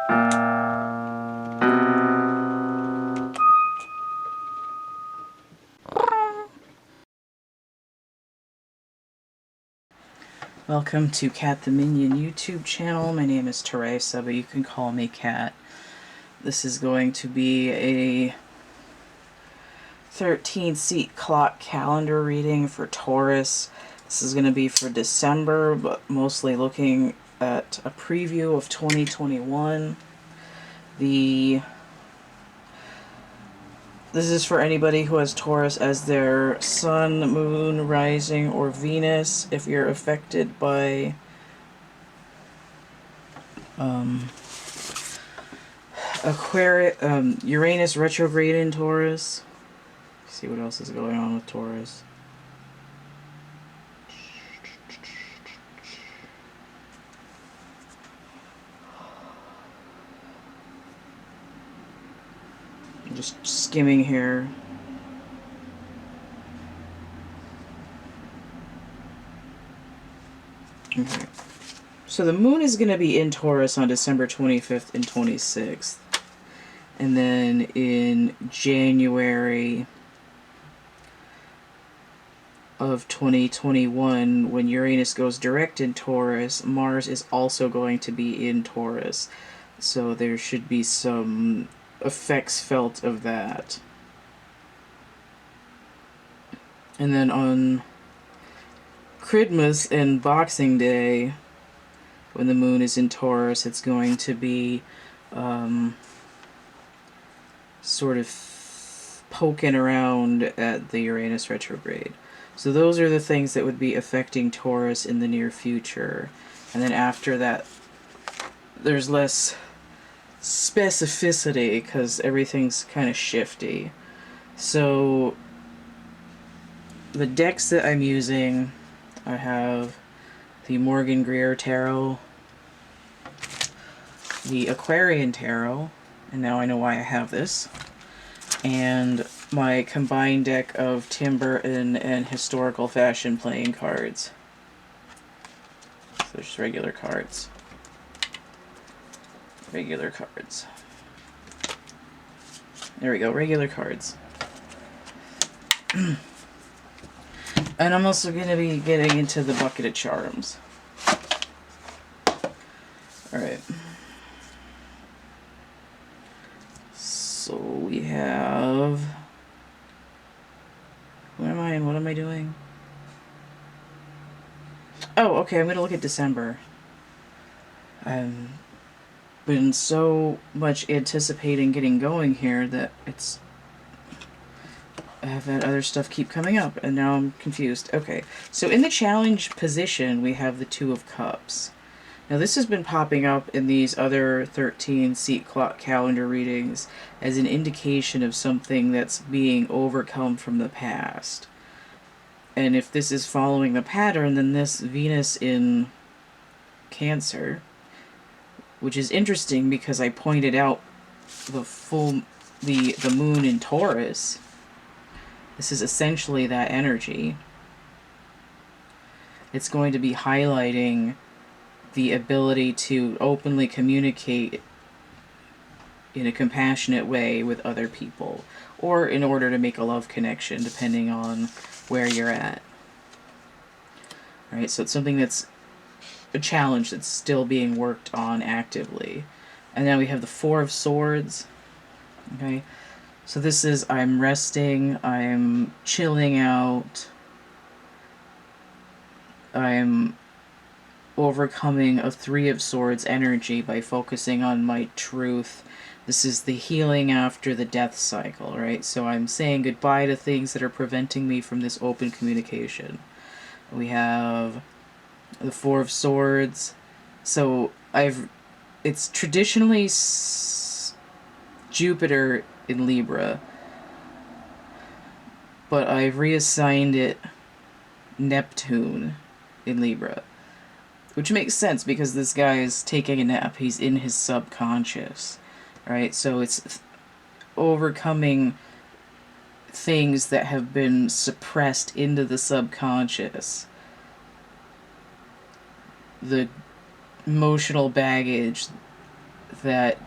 Welcome to CATtheMinion YouTube channel. My name is Theresa, but you can call me Cat. This is going to be a 13-seat clock calendar reading for Taurus. This is going to be for December, but mostly looking at a preview of 2021. This is for anybody who has Taurus as their sun, moon, rising, or Venus. If you're affected by Uranus retrograde in Taurus. Let's see what else is going on with Taurus. I'm just skimming here. Okay. So the moon is going to be in Taurus on December 25th and 26th. And then in January of 2021, when Uranus goes direct in Taurus, Mars is also going to be in Taurus. So there should be some effects felt of that. And then on Christmas and Boxing Day, when the moon is in Taurus, it's going to be sort of poking around at the Uranus retrograde. So those are the things that would be affecting Taurus in the near future. And then after that, there's less specificity because everything's kind of shifty. So the decks that I'm using, I have the Morgan Greer Tarot, the Aquarian Tarot, and now I know why I have this, and my combined deck of Tim Burton and Historical Fashion playing cards. So they're just regular cards. Regular cards. There we go, regular cards. And I'm also going to be getting into the bucket of charms. Alright. So we have... Where am I and what am I doing? Oh, okay, I'm going to look at December. I've been so much anticipating getting going here that it's... I have had other stuff keep coming up, and now I'm confused. Okay, so in the challenge position, we have the Two of Cups. Now this has been popping up in these other 13-seat clock calendar readings as an indication of something that's being overcome from the past. And if this is following the pattern, then this Venus in Cancer, which is interesting because I pointed out the moon in Taurus. This is essentially that energy. It's going to be highlighting the ability to openly communicate in a compassionate way with other people, or in order to make a love connection, depending on where you're at. Alright, so it's something that's a challenge that's still being worked on actively. And now we have the Four of Swords. Okay. So this is, I'm resting, I'm chilling out, I'm overcoming a Three of Swords energy by focusing on my truth. This is the healing after the death cycle, right? So I'm saying goodbye to things that are preventing me from this open communication. We have the Four of Swords. So it's traditionally Jupiter in Libra, but I've reassigned it Neptune in Libra, which makes sense because this guy is taking a nap. He's in his subconscious, right? So it's overcoming things that have been suppressed into the subconscious, the emotional baggage that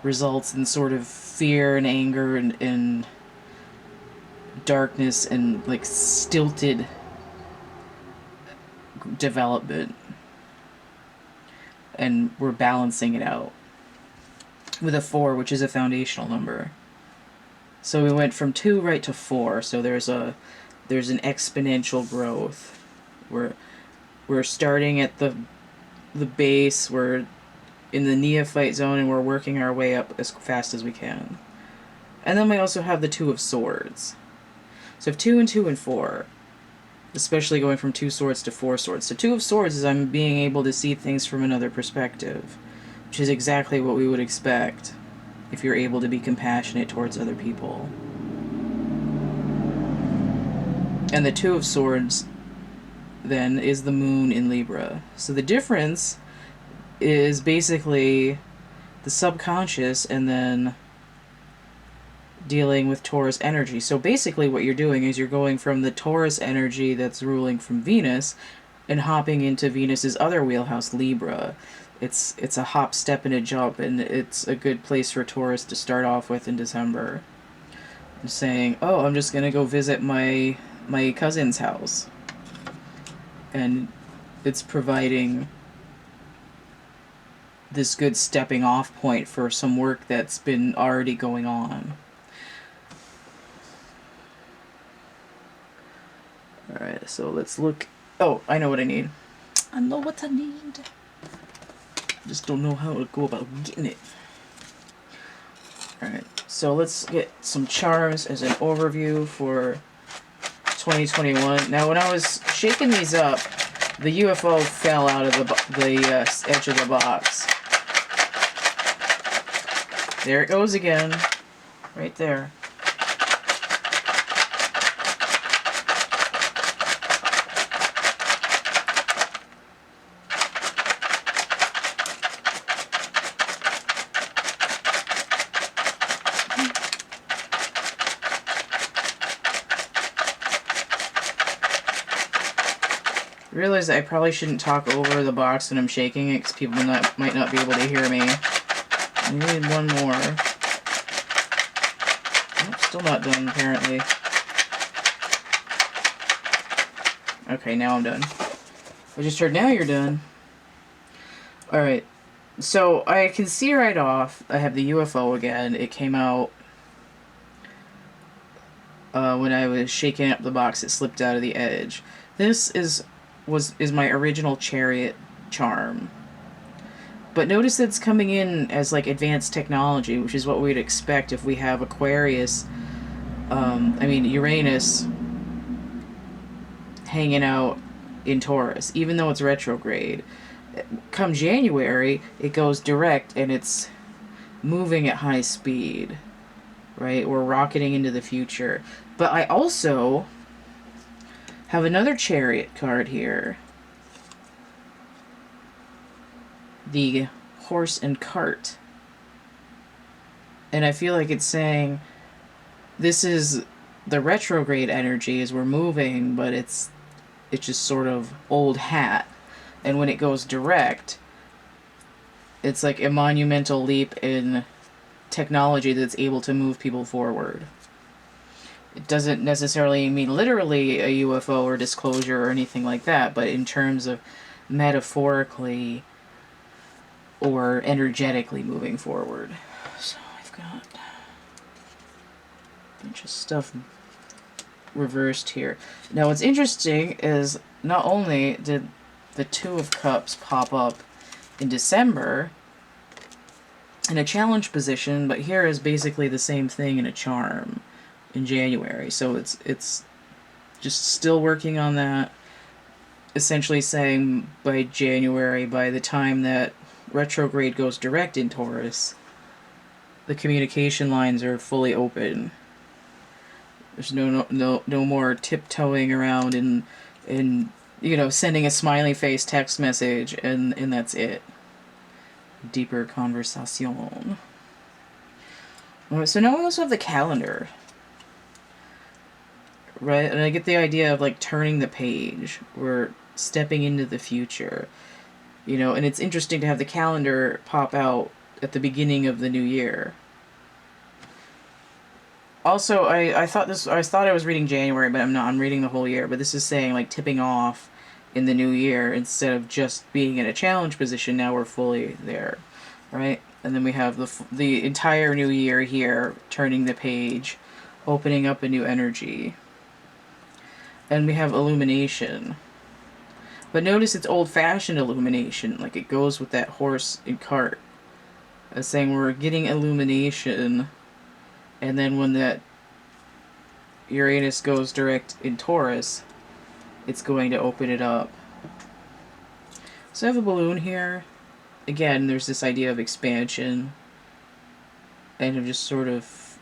results in sort of fear and anger and darkness and like stilted development. And we're balancing it out with a 4, which is a foundational number. So we went from 2 right to 4. So there's an exponential growth. We're starting at the base. We're in the neophyte zone, and we're working our way up as fast as we can. And then we also have the 2 of Swords. So if 2 and 2 and 4, especially going from 2 swords to 4 swords. So 2 of Swords is I'm being able to see things from another perspective, which is exactly what we would expect if you're able to be compassionate towards other people. And the 2 of Swords then is the moon in Libra. So the difference is basically the subconscious and then dealing with Taurus energy. So basically what you're doing is you're going from the Taurus energy that's ruling from Venus and hopping into Venus's other wheelhouse, Libra. It's a hop, step, and a jump, and it's a good place for Taurus to start off with in December. And saying, oh, I'm just going to go visit my cousin's house. And it's providing this good stepping off point for some work that's been already going on. Alright, so let's look. Oh, I know what I need. I know what I need. Just don't know how to go about getting it. Alright, so let's get some charms as an overview for 2021. Now, when I was shaking these up, the UFO fell out of the edge of the box. There it goes again. Right there. I realize I probably shouldn't talk over the box when I'm shaking it because people might not be able to hear me. I need one more. Nope, still not done, apparently. Okay, now I'm done. I just heard, now you're done. Alright, so I can see right off, I have the UFO again. It came out when I was shaking up the box. It slipped out of the edge. This is my original Chariot charm. But notice that it's coming in as like advanced technology, which is what we'd expect if we have Aquarius, Uranus hanging out in Taurus, even though it's retrograde. Come January, it goes direct and it's moving at high speed, right? We're rocketing into the future. But I also have another Chariot card here. The Horse and Cart. And I feel like it's saying this is the retrograde energy as we're moving, but it's just sort of old hat. And when it goes direct, it's like a monumental leap in technology that's able to move people forward. It doesn't necessarily mean literally a UFO or disclosure or anything like that, but in terms of metaphorically or energetically moving forward. So I've got a bunch of stuff reversed here. Now what's interesting is not only did the 2 of Cups pop up in December in a challenge position, but here is basically the same thing in a charm in January. So it's just still working on that, essentially saying by January, by the time that retrograde goes direct in Taurus, the communication lines are fully open. There's no more tiptoeing around and sending a smiley face text message and that's it. Deeper conversation. Alright, so now we also have the calendar. Right? And I get the idea of like turning the page. We're stepping into the future. And it's interesting to have the calendar pop out at the beginning of the new year. Also, I thought I was reading January, but I'm not. I'm reading the whole year. But this is saying like tipping off in the new year instead of just being in a challenge position. Now we're fully there, right? And then we have the entire new year here, turning the page, opening up a new energy. And we have illumination. But notice it's old-fashioned illumination, like it goes with that horse and cart. It's saying we're getting illumination, and then when that Uranus goes direct in Taurus, it's going to open it up. So I have a balloon here. Again, there's this idea of expansion, and of just sort of,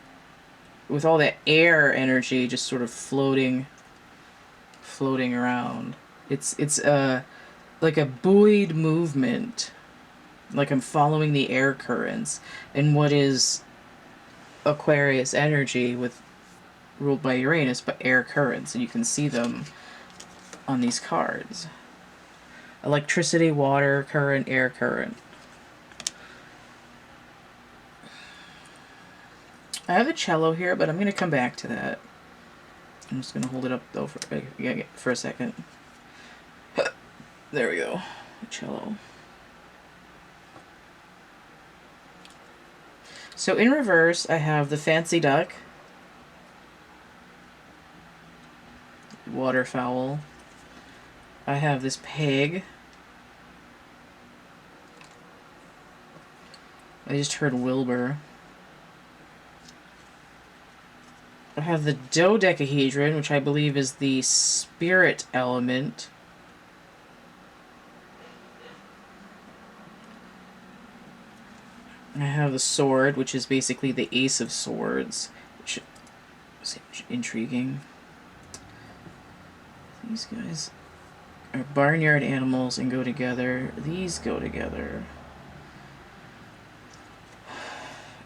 with all that air energy just sort of floating around. It's like a buoyed movement, like I'm following the air currents, and what is Aquarius energy with ruled by Uranus, but air currents, and you can see them on these cards. Electricity, water current, air current. I have a cello here, but I'm going to come back to that. I'm just going to hold it up though for a second. There we go. A cello. So in reverse, I have the fancy duck, waterfowl. I have this pig. I just heard Wilbur. I have the dodecahedron, which I believe is the spirit element. I have the sword, which is basically the ace of swords, which seems intriguing. These guys are barnyard animals and go together. These go together.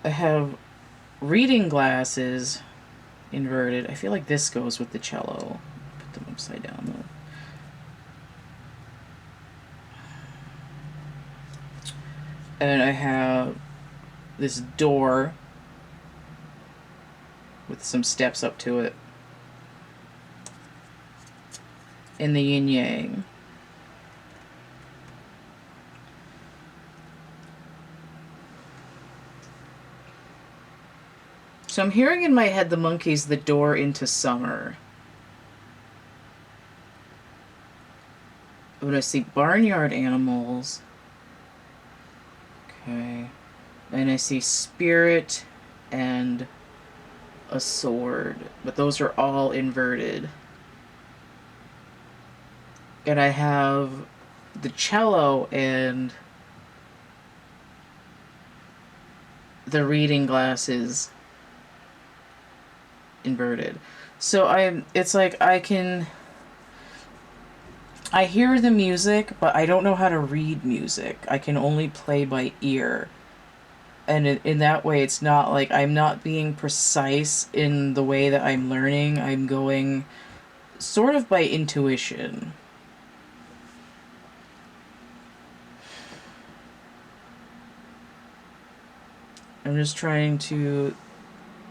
I have reading glasses inverted. I feel like this goes with the cello. Put them upside down though. And I have this door with some steps up to it. And the yin yang. So I'm hearing in my head the monkeys, the door into summer. When I see barnyard animals, okay, and I see spirit and a sword, but those are all inverted. And I have the cello and the reading glasses inverted. So it's like I hear the music, but I don't know how to read music. I can only play by ear. And in that way, it's not like I'm not being precise in the way that I'm learning. I'm going sort of by intuition. I'm just trying to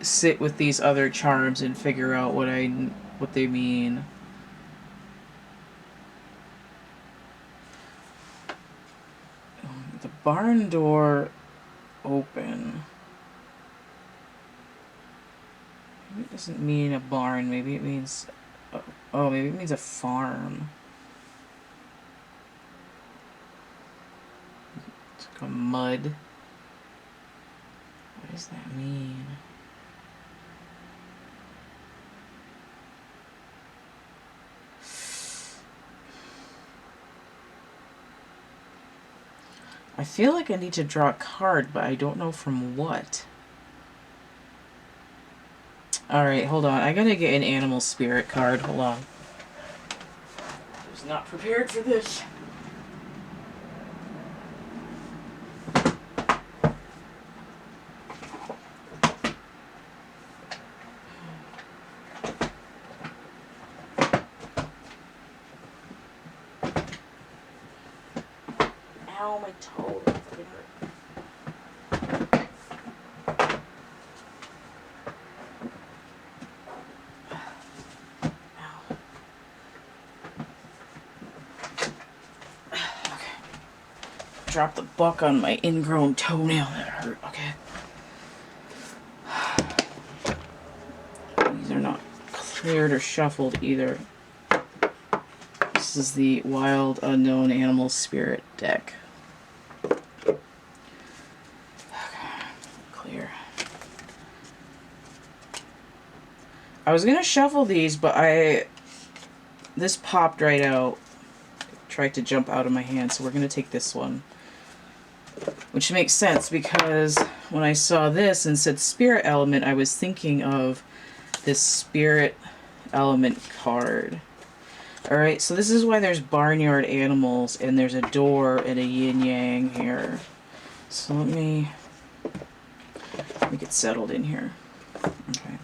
sit with these other charms and figure out what they mean. The barn door open. Maybe it doesn't mean a barn. Maybe it means... Oh, maybe it means a farm. It's like a mud. What does that mean? I feel like I need to draw a card, but I don't know from what. Alright, hold on. I gotta get an animal spirit card. Hold on. I was not prepared for this. Ow, my toe. That's gonna hurt. dropped the buck on my ingrown toenail. That hurt. Okay. These are not cleared or shuffled either. This is the Wild Unknown Animal Spirit deck. Okay. Clear. I was gonna shuffle these, but this popped right out. Tried to jump out of my hand, so we're gonna take this one. Which makes sense, because when I saw this and said spirit element, I was thinking of this spirit element card. Alright, so this is why there's barnyard animals, and there's a door and a yin-yang here. So let me get settled in here. Okay.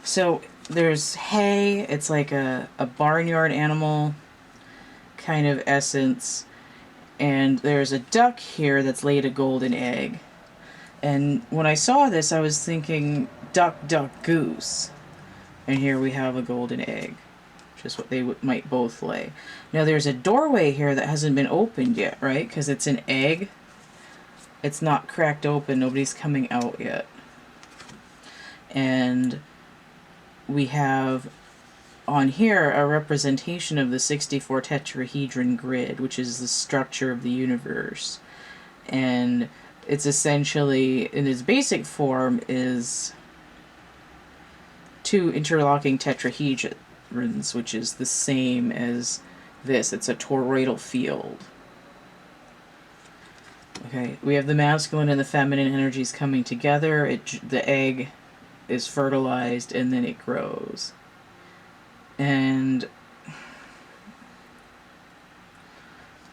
So there's hay, it's like a barnyard animal kind of essence, and there's a duck here that's laid a golden egg. And when I saw this, I was thinking duck, duck, goose. And here we have a golden egg, which is what they might both lay. Now there's a doorway here that hasn't been opened yet, right? Because it's an egg. It's not cracked open. Nobody's coming out yet. And we have on here a representation of the 64 tetrahedron grid, which is the structure of the universe. And it's essentially, in its basic form, is two interlocking tetrahedrons, which is the same as this. It's a toroidal field. Okay, we have the masculine and the feminine energies coming together. The egg is fertilized and then it grows. And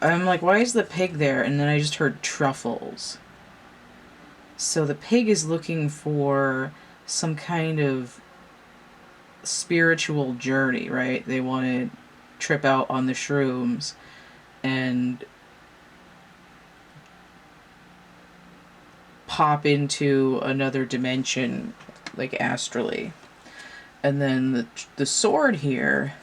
I'm like, why is the pig there? And then I just heard truffles. So the pig is looking for some kind of spiritual journey, right? They want to trip out on the shrooms and pop into another dimension, like astrally. And then the sword here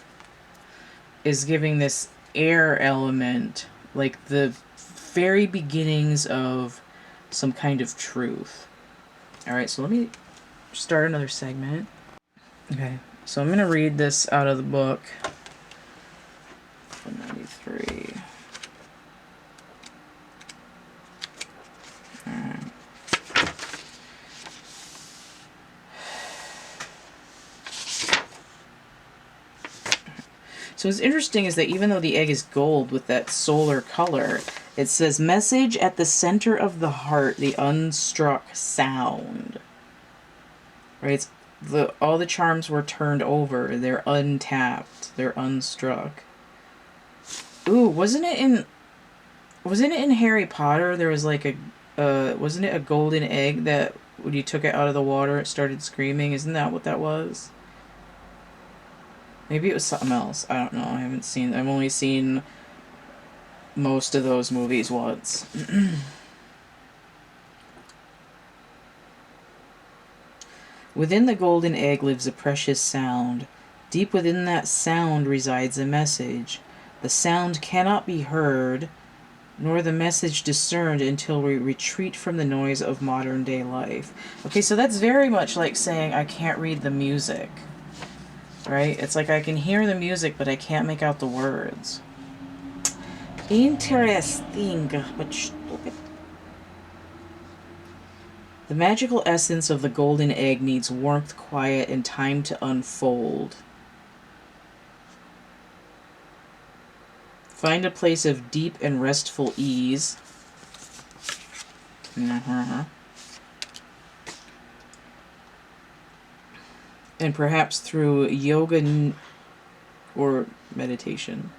is giving this air element, like the very beginnings of some kind of truth. Alright, so let me start another segment. Okay, so I'm going to read this out of the book. 193. Alright. So what's interesting is that even though the egg is gold with that solar color, it says message at the center of the heart, the unstruck sound. Right? It's all the charms were turned over. They're untapped. They're unstruck. Ooh, wasn't it in Harry Potter? There was like wasn't it a golden egg that when you took it out of the water it started screaming? Isn't that what that was? Maybe it was something else. I don't know. I've only seen most of those movies once. Within the golden egg lives a precious sound. Deep within that sound resides a message. The sound cannot be heard, nor the message discerned until we retreat from the noise of modern-day life. Okay, so that's very much like saying I can't read the music. Right? It's like I can hear the music, but I can't make out the words. Interesting, but stupid. The magical essence of the golden egg needs warmth, quiet, and time to unfold. Find a place of deep and restful ease. And perhaps through yoga or meditation.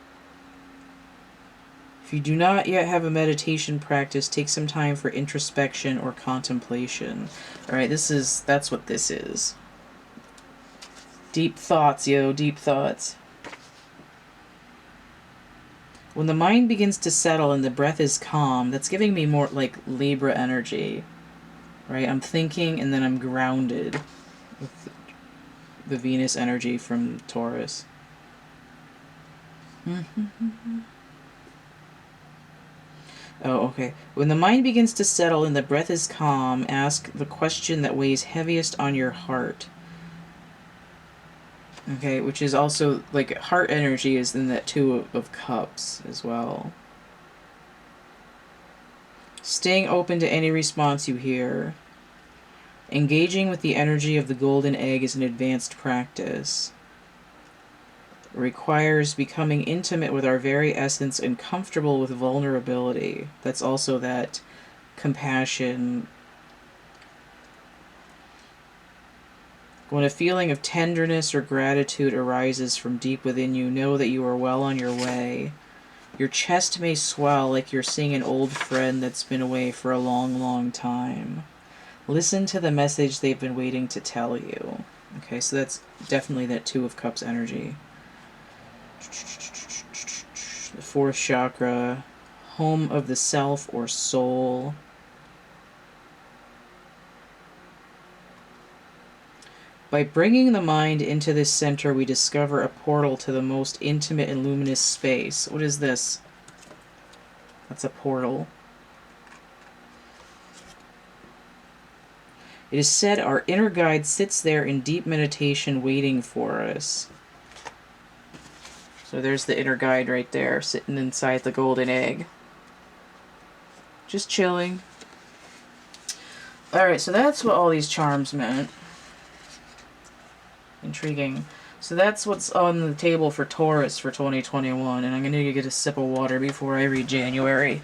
If you do not yet have a meditation practice, take some time for introspection or contemplation. Alright, that's what this is. Deep thoughts, yo, deep thoughts. When the mind begins to settle and the breath is calm, that's giving me more like Libra energy. Right? I'm thinking and then I'm grounded with the Venus energy from Taurus. Oh, okay. When the mind begins to settle and the breath is calm, ask the question that weighs heaviest on your heart. Okay, which is also, like, heart energy is in that Two of Cups as well. Staying open to any response you hear. Engaging with the energy of the golden egg is an advanced practice. It requires becoming intimate with our very essence and comfortable with vulnerability. That's also that compassion. When a feeling of tenderness or gratitude arises from deep within you, know that you are well on your way. Your chest may swell like you're seeing an old friend that's been away for a long, long time. Listen to the message they've been waiting to tell you. Okay, so that's definitely that Two of Cups energy. The fourth chakra, home of the self or soul. By bringing the mind into this center, we discover a portal to the most intimate and luminous space. What is this? That's a portal. It is said our inner guide sits there in deep meditation waiting for us. So there's the inner guide right there, sitting inside the golden egg. Just chilling. Alright, so that's what all these charms meant. Intriguing. So that's what's on the table for Taurus for 2021, and I'm going to get a sip of water before I read January.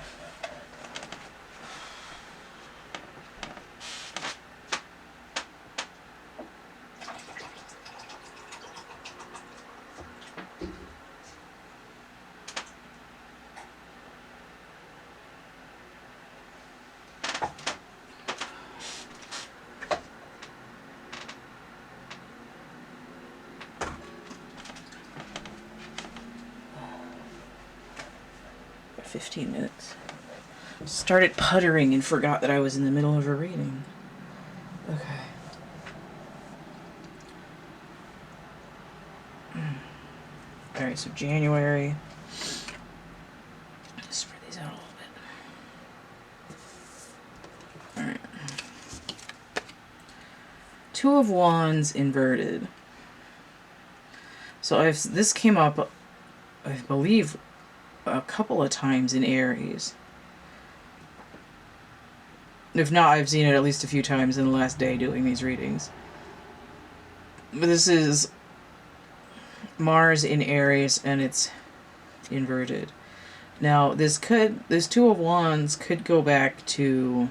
About 15 minutes. Started puttering and forgot that I was in the middle of a reading. Okay. Alright, so January. Spread these out a little bit. Alright. Two of Wands inverted. So this came up, I believe, a couple of times in Aries. If not, I've seen it at least a few times in the last day doing these readings. But this is Mars in Aries, and it's inverted. Now, this Two of Wands could go back to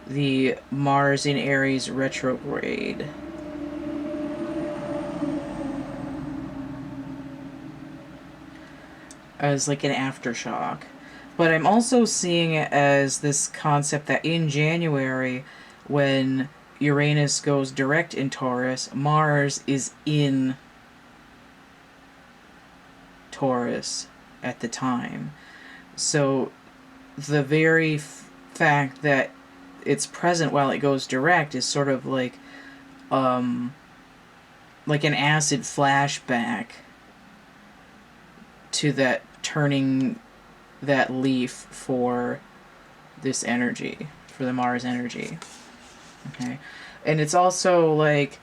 the Mars in Aries retrograde. As like an aftershock. But I'm also seeing it as this concept that in January, when Uranus goes direct in Taurus, Mars is in Taurus at the time. So the very fact that it's present while it goes direct is sort of like an acid flashback to that turning that leaf for this energy, for the Mars energy. Okay. And it's also like,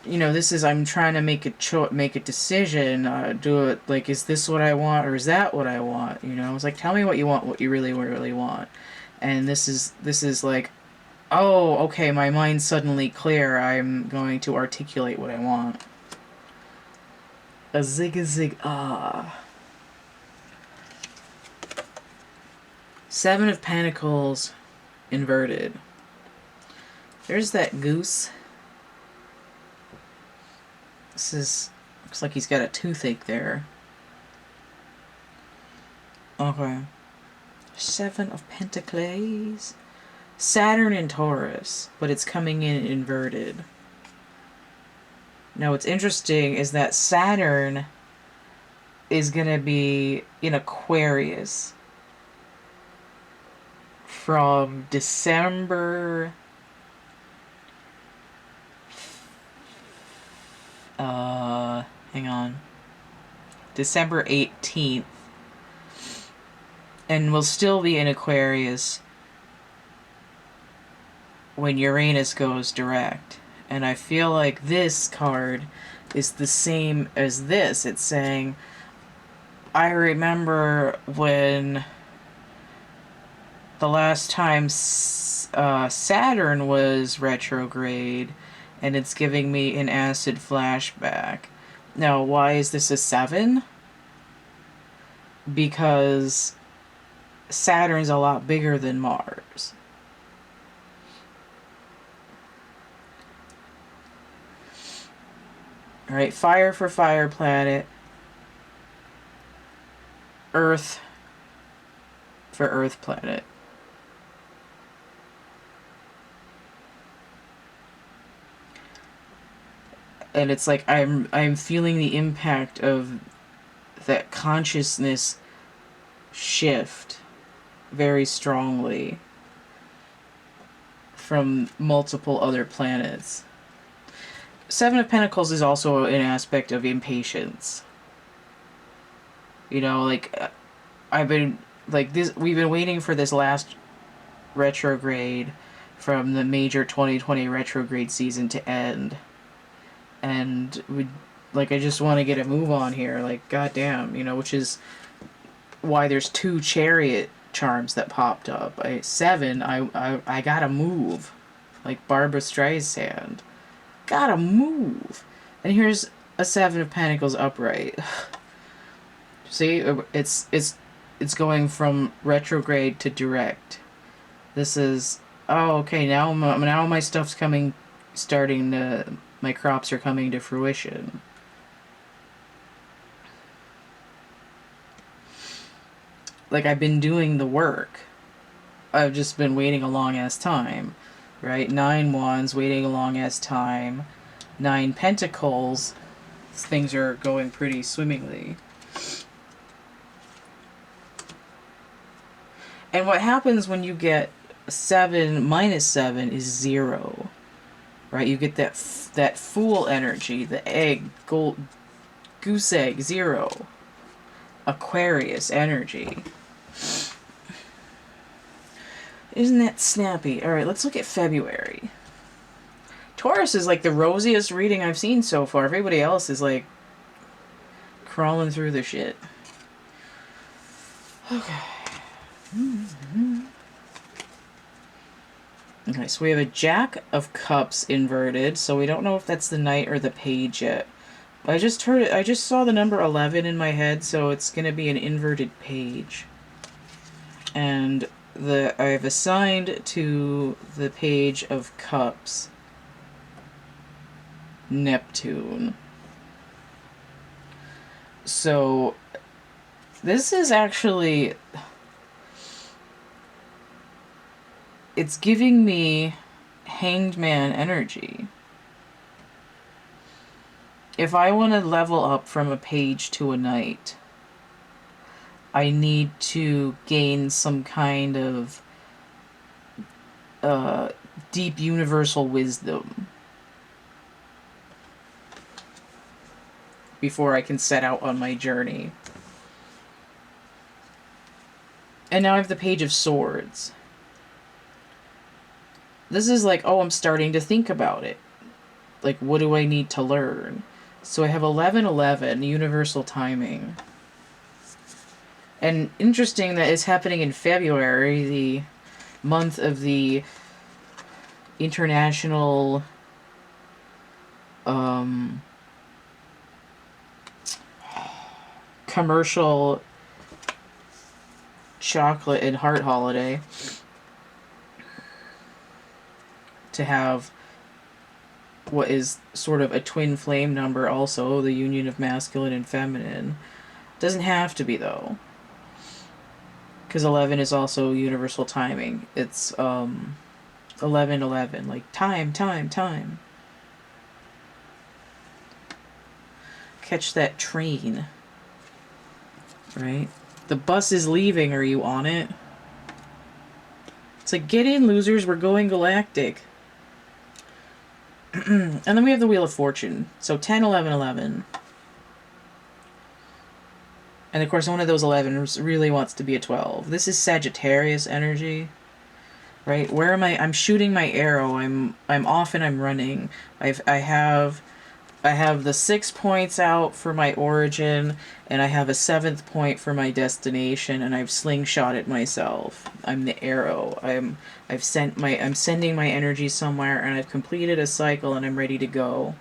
you know, this is, I'm trying to make a decision, do it, like, is this what I want or is that what I want? You know, it's like, tell me what you want, what you really, really want. And this is like, oh, okay, my mind's suddenly clear, I'm going to articulate what I want. A zig, ah. Seven of Pentacles inverted. There's that goose. Looks like he's got a toothache there. Okay. Seven of Pentacles. Saturn in Taurus, but it's coming in inverted. Now what's interesting is that Saturn is going to be in Aquarius from December hang on. December 18th and will still be in Aquarius when Uranus goes direct. And I feel like this card is the same as this. It's saying, I remember when the last time Saturn was retrograde, and it's giving me an acid flashback. Now, why is this a 7? Because Saturn's a lot bigger than Mars. Alright, fire for fire planet. Earth for Earth planet. And it's like I'm feeling the impact of that consciousness shift very strongly from multiple other planets. Seven of Pentacles is also an aspect of impatience. You know, like, I've been, like, this, we've been waiting for this last retrograde from the major 2020 retrograde season to end. And we, like, I just want to get a move on here, like, goddamn, you know, which is why there's 2 chariot charms that popped up. 7, I gotta move, like Barbra Streisand, gotta move. And here's a 7 of Pentacles upright. See, it's going from retrograde to direct. This is, oh, okay, now my stuff's starting to, my crops are coming to fruition. Like, I've been doing the work. I've just been waiting a long ass time, right? 9 Wands, waiting a long ass time. 9 Pentacles, things are going pretty swimmingly. And what happens when you get 7 minus 7 is 0, right? You get that fool energy, the egg, goose egg, 0. Aquarius energy. Isn't that snappy? Alright, let's look at February. Taurus is like the rosiest reading I've seen so far. Everybody else is like crawling through the shit. Okay. Okay, so we have a Jack of Cups inverted, so we don't know if that's the Knight or the Page yet. I just heard it. I just saw the number 11 in my head, so it's going to be an inverted Page. And I've assigned to the Page of Cups Neptune. So this is actually, it's giving me Hanged Man energy. If I want to level up from a Page to a Knight, I need to gain some kind of deep universal wisdom before I can set out on my journey. And now I have the Page of Swords. This is like, oh, I'm starting to think about it. Like, what do I need to learn? So I have 11/11, universal timing. And interesting that it's happening in February, the month of the international commercial chocolate and heart holiday, to have what is sort of a twin flame number also, the union of masculine and feminine. Doesn't have to be, though, because 11 is also universal timing. It's 11/11, like time. Catch that train, right? The bus is leaving, are you on it? It's like, get in, losers, we're going galactic. And then we have the Wheel of Fortune. So 10/11/11. And of course, one of those 11s really wants to be a 12. This is Sagittarius energy, right? Where am I? I'm shooting my arrow. I'm off and I'm running. I have the 6 points out for my origin, and I have a 7th point for my destination, and I've slingshotted myself. I'm the arrow. I'm sending my energy somewhere, and I've completed a cycle, and I'm ready to go.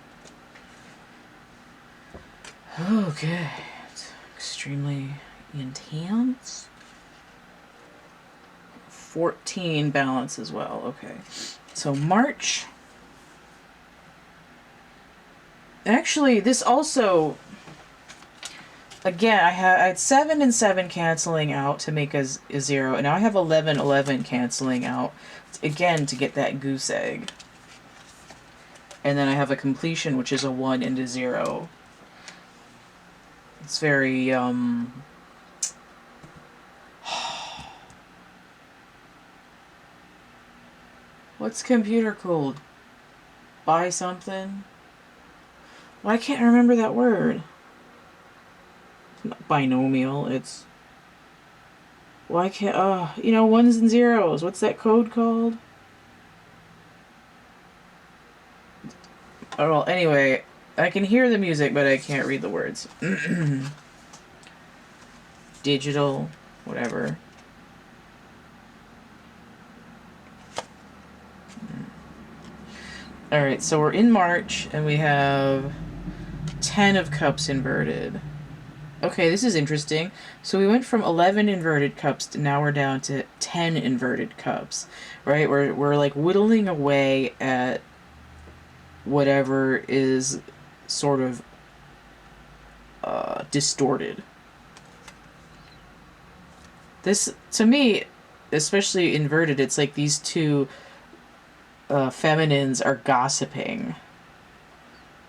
Okay, it's extremely intense. 14 balance as well. Okay, so March. Actually, this also, again, I had 7 and 7 canceling out to make a 0, and now I have 11, 11 canceling out, again, to get that goose egg. And then I have a completion, which is a 1 and a 0. It's very, what's computer called? Buy something? Well, I can't remember that word. It's not binomial, it's... Why can't... ones and zeros. What's that code called? Oh, well, anyway, I can hear the music, but I can't read the words. Digital, whatever. Alright, so we're in March, and we have 10 of cups inverted. Okay, this is interesting. So we went from 11 inverted cups to now we're down to 10 inverted cups, right? We're like whittling away at whatever is sort of distorted. This, to me, especially inverted, it's like these two feminines are gossiping.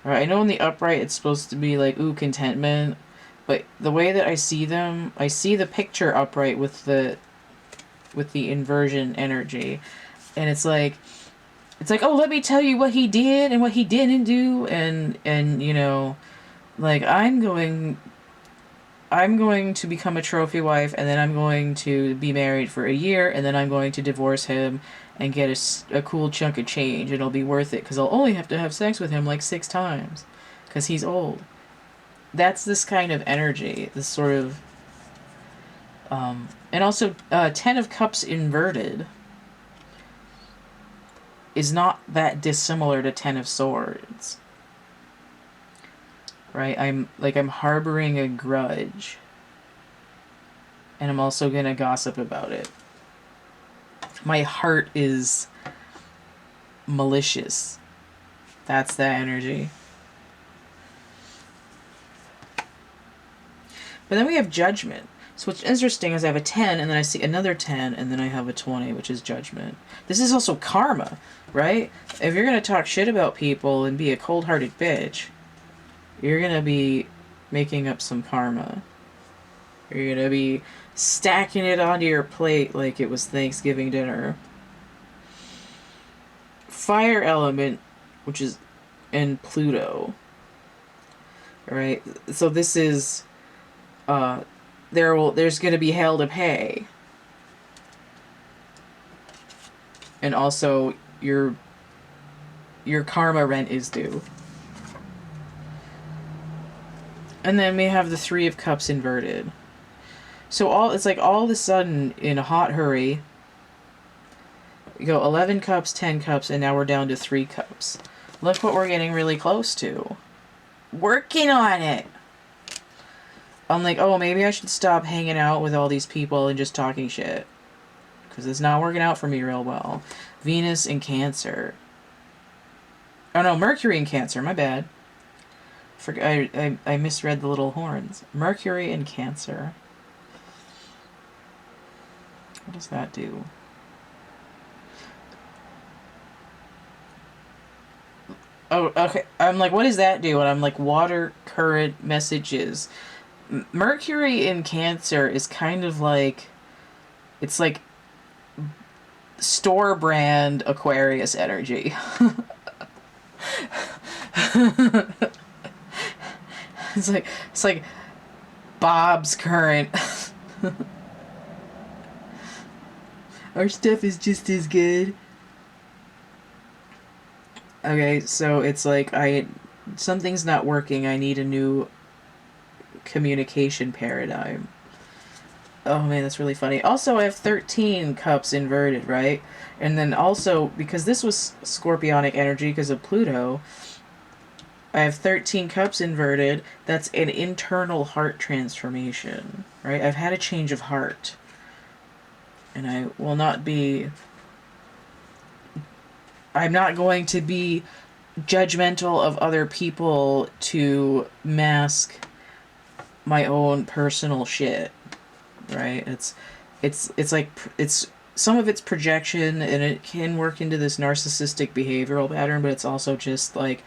Right? I know in the upright it's supposed to be like, ooh, contentment, but the way that I see them, I see the picture upright with the inversion energy, and it's like, oh, let me tell you what he did and what he didn't do, and like I'm going to become a trophy wife, and then I'm going to be married for a year, and then I'm going to divorce him and get a cool chunk of change. It'll be worth it because I'll only have to have sex with him like 6 times because he's old. That's this kind of energy, this sort of... and also, 10 of cups inverted is not that dissimilar to 10 of swords. Right? I'm harboring a grudge. And I'm also gonna gossip about it. My heart is malicious. That's that energy. But then we have judgment. So what's interesting is I have a 10, and then I see another 10, and then I have a 20, which is judgment. This is also karma, right? If you're going to talk shit about people and be a cold-hearted bitch, you're going to be making up some karma. You're going to be stacking it onto your plate like it was Thanksgiving dinner. Fire element, which is in Pluto. Right? So this is... there's going to be hell to pay. And also, your karma rent is due. And then we have the 3 of cups inverted. So it's like all of a sudden, in a hot hurry, we go 11 cups, 10 cups, and now we're down to 3 cups. Look what we're getting really close to. Working on it! I'm like, oh, maybe I should stop hanging out with all these people and just talking shit. Because it's not working out for me real well. Venus in Cancer. Oh no, Mercury in Cancer, my bad. I misread the little horns. Mercury in Cancer. What does that do? Oh, okay. I'm like, what does that do? And I'm like, water current messages. Mercury in Cancer is kind of like, it's like store brand Aquarius energy. It's like Bob's current. Our stuff is just as good. Okay, so it's like something's not working. I need a new communication paradigm. Oh man, that's really funny. Also, I have 13 cups inverted, right? And then also, because this was scorpionic energy because of Pluto, I have 13 cups inverted. That's an internal heart transformation, right? I've had a change of heart. And I will not be... I'm not going to be judgmental of other people to mask my own personal shit, right? It's like it's some of it's projection, and it can work into this narcissistic behavioral pattern, but it's also just like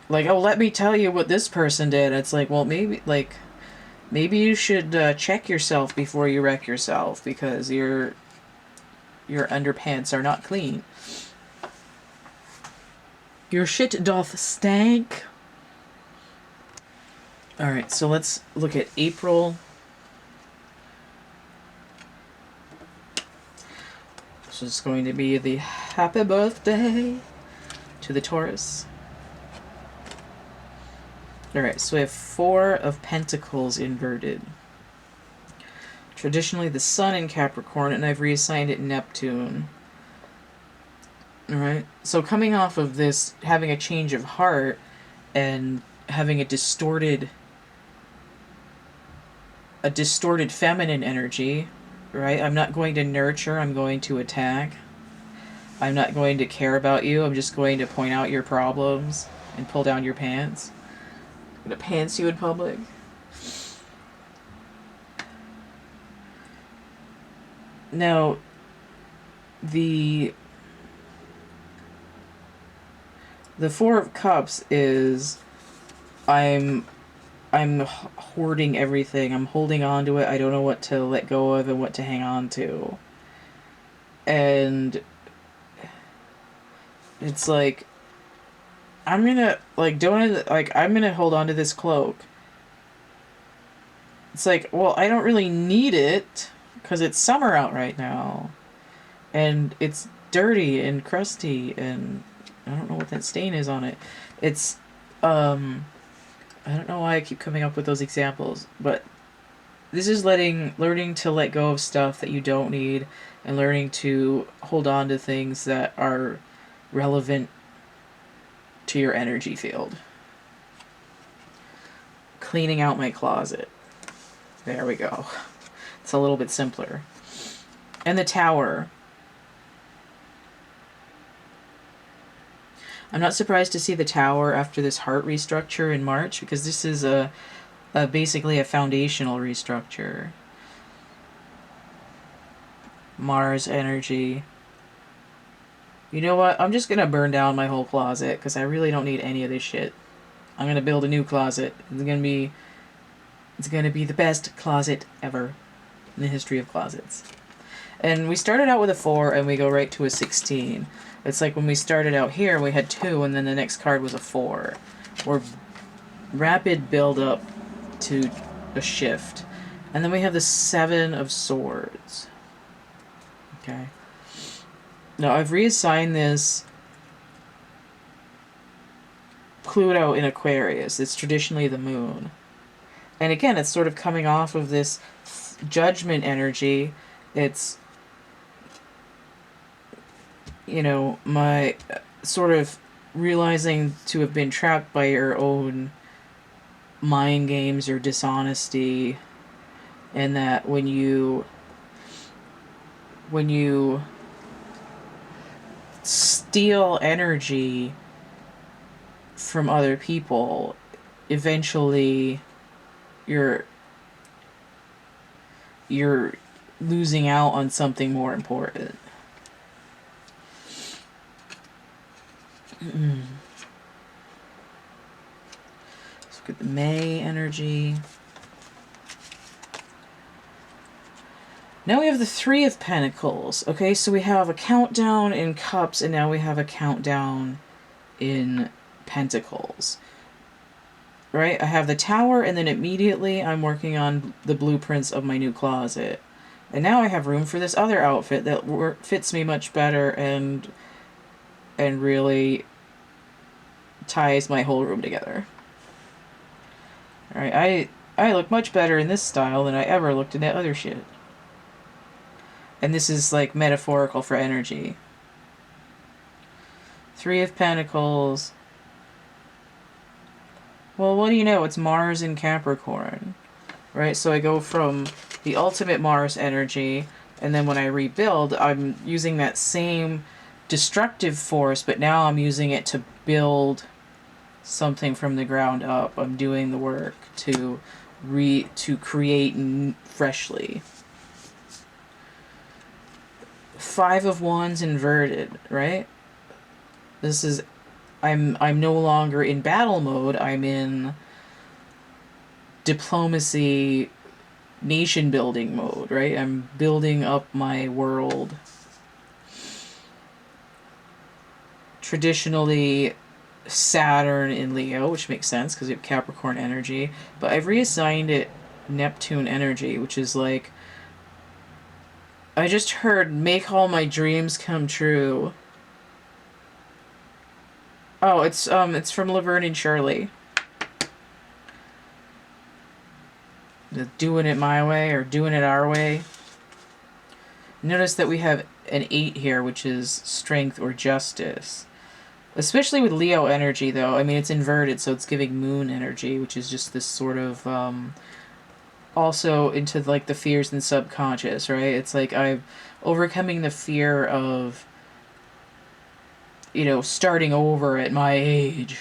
oh, let me tell you what this person did. It's like, well, maybe you should check yourself before you wreck yourself, because your underpants are not clean. Your shit doth stank. Alright, so let's look at April. This is going to be the happy birthday to the Taurus. Alright, so we have 4 of Pentacles inverted. Traditionally the Sun in Capricorn, and I've reassigned it Neptune. Alright, so coming off of this, having a change of heart and having a distorted feminine energy, right? I'm not going to nurture, I'm going to attack. I'm not going to care about you, I'm just going to point out your problems and pull down your pants. I'm going to pants you in public. Now, the 4 of Cups is I'm hoarding everything. I'm holding on to it. I don't know what to let go of and what to hang on to. And it's like, I'm gonna hold on to this cloak. It's like, well, I don't really need it because it's summer out right now. And it's dirty and crusty, and I don't know what that stain is on it. It's, I don't know why I keep coming up with those examples, but this is learning to let go of stuff that you don't need, and learning to hold on to things that are relevant to your energy field. Cleaning out my closet. There we go. It's a little bit simpler. And the Tower. I'm not surprised to see the Tower after this heart restructure in March, because this is basically a foundational restructure. Mars energy. You know what? I'm just going to burn down my whole closet, because I really don't need any of this shit. I'm going to build a new closet. It's going to be the best closet ever in the history of closets. And we started out with a 4 and we go right to a 16. It's like when we started out here, we had 2, and then the next card was a 4. Or rapid build up to a shift. And then we have the 7 of Swords. Okay. Now, I've reassigned this Pluto in Aquarius. It's traditionally the moon. And again, it's sort of coming off of this judgment energy. It's, you know, my sort of realizing to have been trapped by your own mind games or dishonesty, and that when you steal energy from other people, eventually you're losing out on something more important. Let's look at the May energy. Now we have the 3 of Pentacles. Okay, so we have a countdown in Cups, and now we have a countdown in Pentacles. right? I have the tower, and then immediately I'm working on the blueprints of my new closet. And now I have room for this other outfit that fits me much better and really ties my whole room together. Alright, I look much better in this style than I ever looked in that other shit. And this is like metaphorical for energy. Three of Pentacles. Well, what do you know? It's Mars in Capricorn. Right? So I go from the ultimate Mars energy, and then when I rebuild, I'm using that same destructive force, but now I'm using it to build something from the ground up. I'm doing the work to create freshly. Five of Wands inverted, right? This is I'm no longer in battle mode. I'm in diplomacy, nation building mode, right? I'm building up my world. Traditionally Saturn in Leo, which makes sense because we have Capricorn energy, but I've reassigned it Neptune energy, which is like, I just heard make all my dreams come true. Oh, it's from Laverne and Shirley. Doing it my way or doing it our way. Notice that we have an 8 here, which is strength or justice. Especially with Leo energy, though. I mean, it's inverted, so it's giving moon energy, which is just this sort of, also into, like, the fears and subconscious, right? It's like I'm overcoming the fear of, you know, starting over at my age.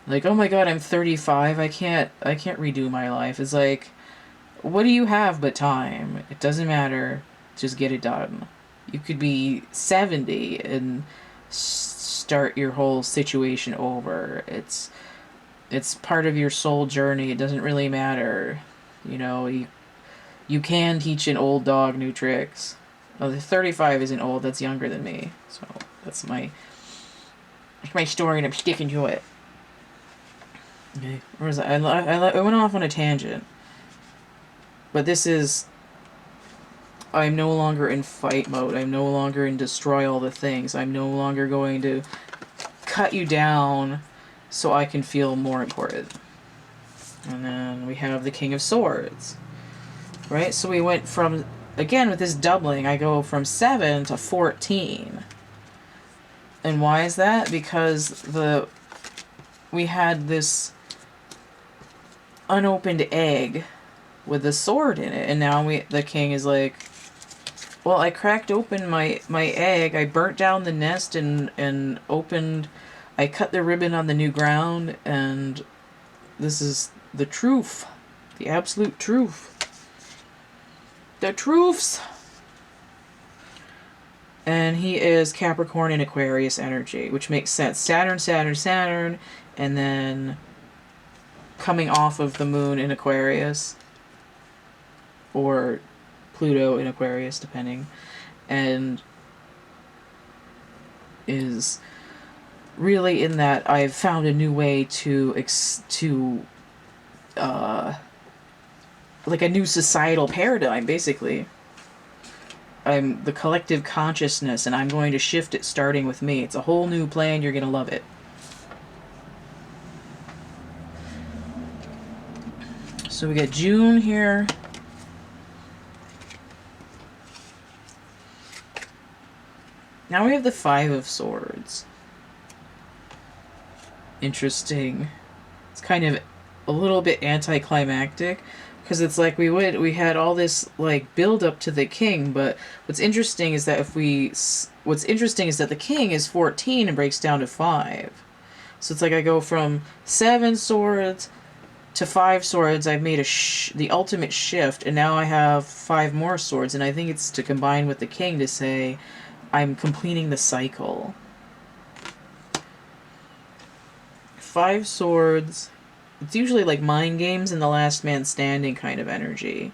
Like, oh my god, I'm 35, I can't redo my life. It's like, what do you have but time? It doesn't matter. Just get it done. You could be 70 and start your whole situation over. It's part of your soul journey. It doesn't really matter. You know, you can teach an old dog new tricks. Well, the 35 isn't old. That's younger than me. So that's my story, and I'm sticking to it. Okay, where was I? I went off on a tangent. But this is, I'm no longer in fight mode. I'm no longer in destroy all the things. I'm no longer going to cut you down so I can feel more important. And then we have the King of Swords. Right? So we went from, again, with this doubling, I go from 7 to 14. And why is that? Because we had this unopened egg with a sword in it, and now the king is like, well, I cracked open my egg, I burnt down the nest and opened, I cut the ribbon on the new ground, and this is the truth, the absolute truth, the truths. And he is Capricorn and Aquarius energy, which makes sense. Saturn, and then coming off of the moon in Aquarius, or Pluto in Aquarius, depending, and is really in that I've found a new way to like a new societal paradigm, basically. I'm the collective consciousness, and I'm going to shift it starting with me. It's a whole new plan. You're going to love it. So we got June here. Now we have the Five of Swords. Interesting. It's kind of a little bit anticlimactic, because it's like we had all this like build up to the king, but what's interesting is that the king is 14 and breaks down to 5. So it's like I go from 7 swords to 5 swords. I've made the ultimate shift, and now I have 5 more swords, and I think it's to combine with the king to say I'm completing the cycle. 5 swords. It's usually like mind games and the last man standing kind of energy.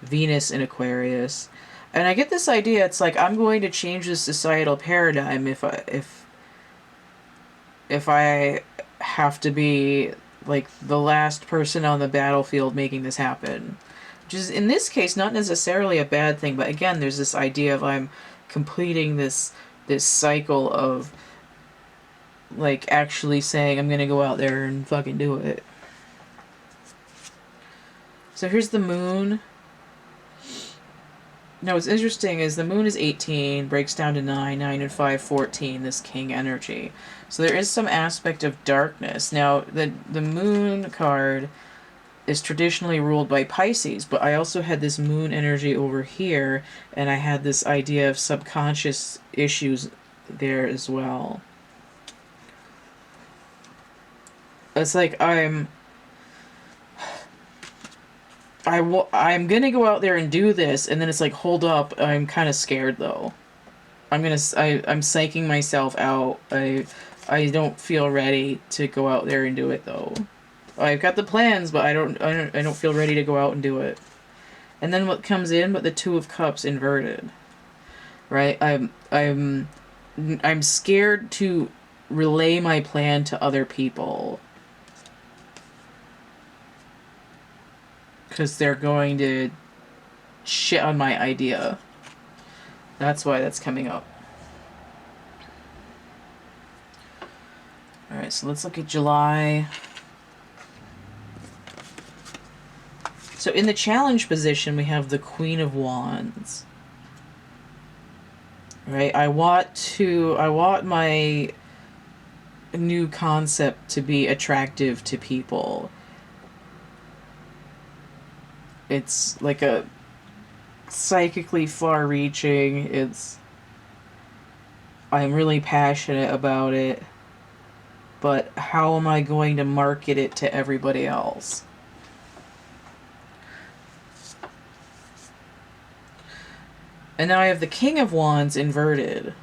Venus in Aquarius. And I get this idea, it's like I'm going to change the societal paradigm if I have to be like the last person on the battlefield making this happen. Which is, in this case, not necessarily a bad thing, but again, there's this idea of I'm completing this cycle of like actually saying I'm gonna go out there and fucking do it. So here's the moon. Now what's interesting is the moon is 18, breaks down to 9, 9 and 5, 14, this king energy. So there is some aspect of darkness. Now the moon card is traditionally ruled by Pisces, but I also had this moon energy over here, and I had this idea of subconscious issues there as well. It's like I'm gonna go out there and do this, and then it's like, hold up, I'm kind of scared though. I'm psyching myself out. I don't feel ready to go out there and do it though. I've got the plans, but I don't feel ready to go out and do it. And then what comes in but the Two of Cups inverted. Right? I'm scared to relay my plan to other people. Because they're going to shit on my idea. That's why that's coming up. Alright, so let's look at July. So in the challenge position, we have the Queen of Wands. Right? I want my new concept to be attractive to people. It's like a psychically far-reaching. I'm really passionate about it, but how am I going to market it to everybody else? And now I have the King of Wands inverted.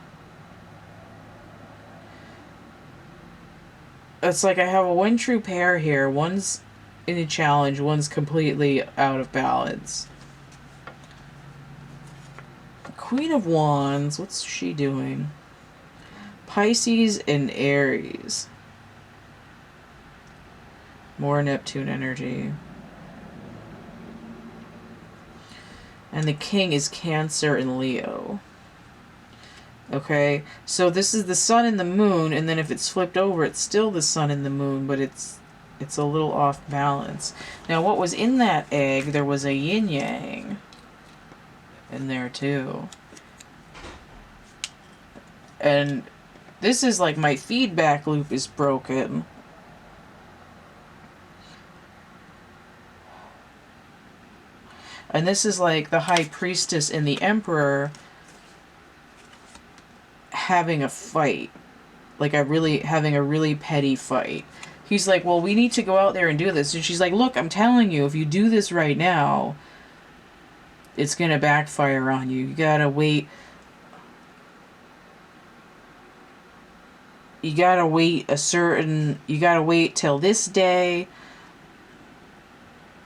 It's like I have one true pair here. One's in a challenge, one's completely out of balance. Queen of Wands, what's she doing? Pisces and Aries. More Neptune energy. And the King is Cancer and Leo. Okay, so this is the Sun and the Moon, and then if it's flipped over, it's still the Sun and the Moon, but it's a little off balance. Now, what was in that egg, there was a yin-yang in there, too. And this is like my feedback loop is broken. And this is like the High Priestess and the Emperor having a fight. Like having a really petty fight. He's like, well, we need to go out there and do this. And she's like, look, I'm telling you, if you do this right now, it's going to backfire on you. You gotta wait. You gotta wait till this day.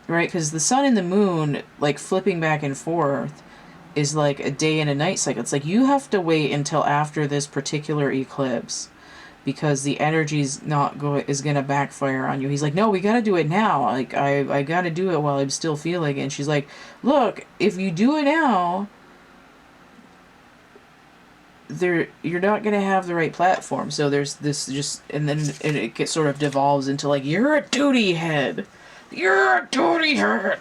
Right? Because the Sun and the Moon, like, flipping back and forth is like a day and a night cycle. It's like you have to wait until after this particular eclipse because the energy's is gonna backfire on you. He's like, no, we gotta do it now. Like, I gotta do it while I'm still feeling it. And she's like, look, if you do it now, you're not gonna have the right platform. So there's this and then it sort of devolves into like, you're a duty head. You're a duty head.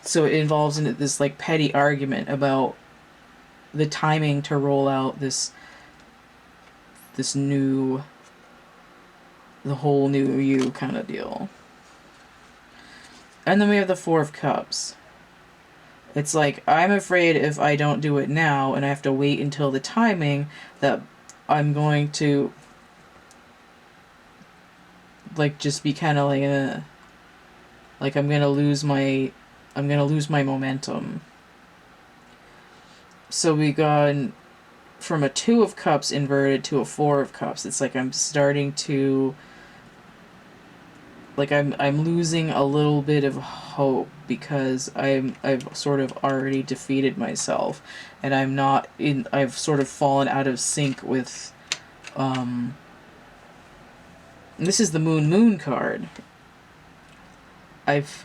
So it involves in this like petty argument about the timing to roll out the whole new you kind of deal. And then we have the Four of Cups. It's like, I'm afraid if I don't do it now and I have to wait until the timing that I'm going to like just be kind of like I'm gonna lose my momentum. So we gone from a Two of Cups inverted to a Four of Cups. It's like I'm starting to like I'm losing a little bit of hope because I've sort of already defeated myself, and I've sort of fallen out of sync with And this is the Moon card. I've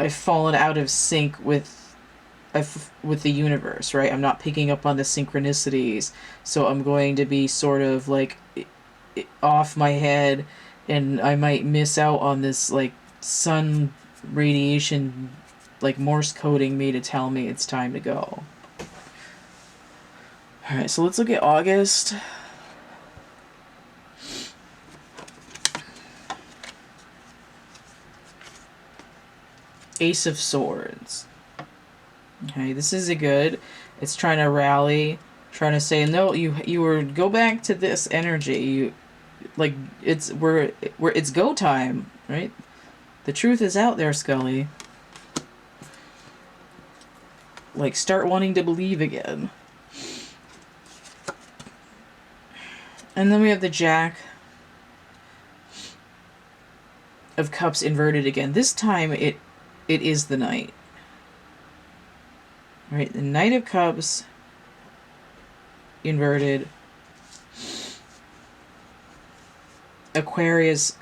fallen out of sync with the universe, right? I'm not picking up on the synchronicities, so I'm going to be sort of like off my head, and I might miss out on this like sun radiation, like Morse coding me to tell me it's time to go. Alright, so let's look at August. Ace of Swords. Okay, this is a good. It's trying to rally, trying to say, no, you were, go back to this energy. You, like, it's go time, right? The truth is out there, Scully. Like, start wanting to believe again. And then we have the Jack of Cups inverted again. This time it is the Knight. Right, the Knight of Cups inverted. Aquarius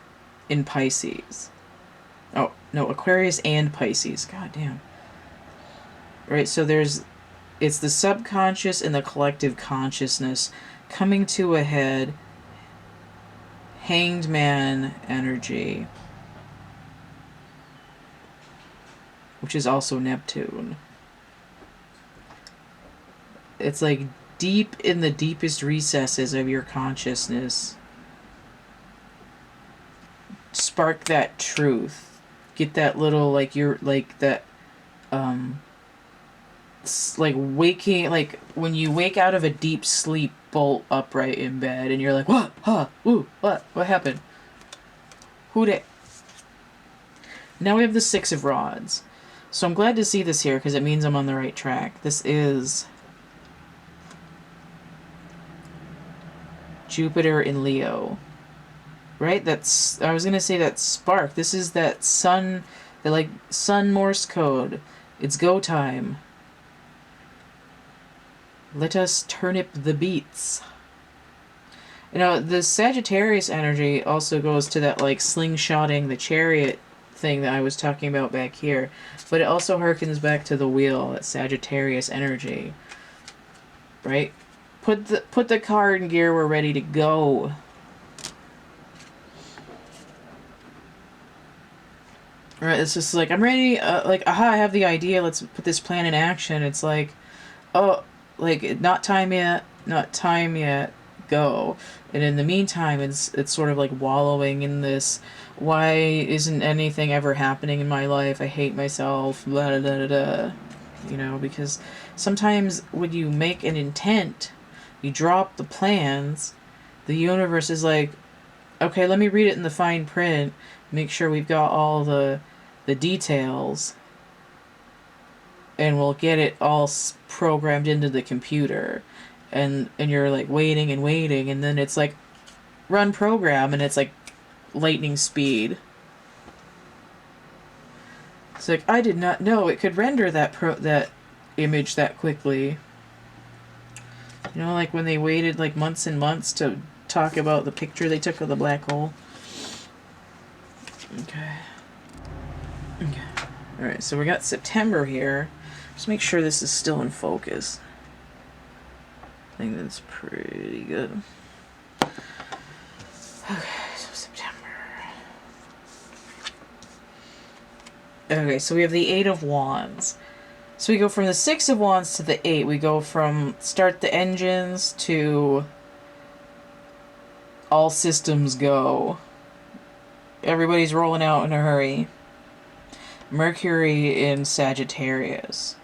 in Pisces. Oh, no, Aquarius and Pisces. God damn. Right, so it's the subconscious and the collective consciousness coming to a head. Hanged Man energy. Which is also Neptune. It's like deep in the deepest recesses of your consciousness. Spark that truth. Get that little, like, you're, like, that, like, waking, like, when you wake out of a deep sleep, bolt upright in bed, and you're like, what? Huh? Ooh, what? What happened? Who did? Now we have the Six of Rods. So I'm glad to see this here, because it means I'm on the right track. This is Jupiter in Leo. Right? That's, I was going to say that spark. This is that sun, the, like, sun Morse code. It's go time. Let us turnip the beats. You know, the Sagittarius energy also goes to that, like, slingshotting the chariot thing that I was talking about back here. But it also harkens back to the wheel, that Sagittarius energy. Right? Put the car in gear, we're ready to go. Right, it's just like, I'm ready, like, aha, I have the idea, let's put this plan in action. It's like, oh, like, not time yet, go. And in the meantime, it's sort of like wallowing in this, why isn't anything ever happening in my life? I hate myself, blah, blah, blah, blah. You know, because sometimes when you make an intent, you drop the plans, the universe is like, okay, let me read it in the fine print, make sure we've got all the details, and we'll get it all programmed into the computer. And you're like waiting and waiting, and then it's like, run program, and it's like lightning speed. It's like, I did not know it could render that image that quickly. You know, like when they waited like months and months to talk about the picture they took of the black hole. Okay. Alright, so we got September here. Just make sure this is still in focus. I think that's pretty good. Okay, so September. Okay, so we have the Eight of Wands. So we go from the Six of Wands to the Eight. We go from start the engines to all systems go. Everybody's rolling out in a hurry. Mercury in Sagittarius.